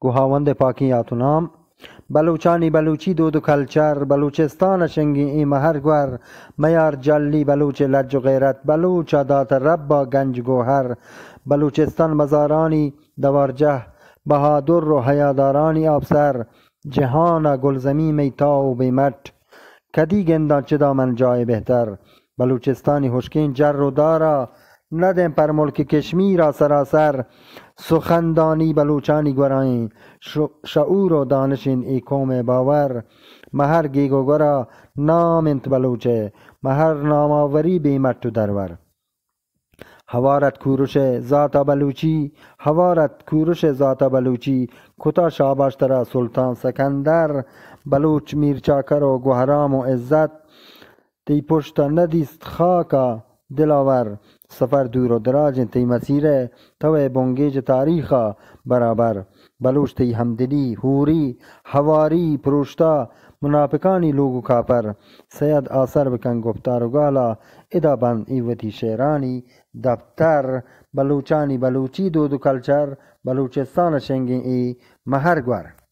गुहावंद पाकी आतुनाम बलूचानी बलूची दूध कल्चर बलूचिस्तान शंगी ई महर ग्वर मयार जल्ली बलूच लज गैरत बलूच दात रब्बा गंज गोहर बलूचिस्तान मज़ारानी दवारजह बहादुर व हयादारानी अफसर जहाना गुलजमी में ताओ बेमट कदी गेंदा चिदा मन जाए बेहतर बलूचिस्तानी हुश्किन जर दारा नदें पर मुल्क कश्मीर सरासर सुखनदानी बलूचानी गुराएं शऊर व दानिशिन ए कौम बावर महर गेगो गुरा नाम इंत बलूचे महर नामावरी बेमट्टू दरवर हवारत कूरुश ज़ाता बलूची हवारत कूरुश ज़ाता बलूची खुता शाबाश तरा सुल्तान सिकंदर बलूच मीर चाकर व गुहराम व इज़्ज़त ती पुश्ता नदीस्त खाका दिलावर सफ़र दूर व दराज ती मसीरे तवे बोंगेज तारीखा बराबर बलूच ती हमदिली हूरी हवारी पुरुष्ता मुनाफिकानी लोगों का पर सैयद आसर बकन गुफ्तार गाला इदा बंद इवती शेरानी दफ्तर बलूचानी बलूची दूध कल्चर बलूचिस्तान शेंगे ए महर ग्वर।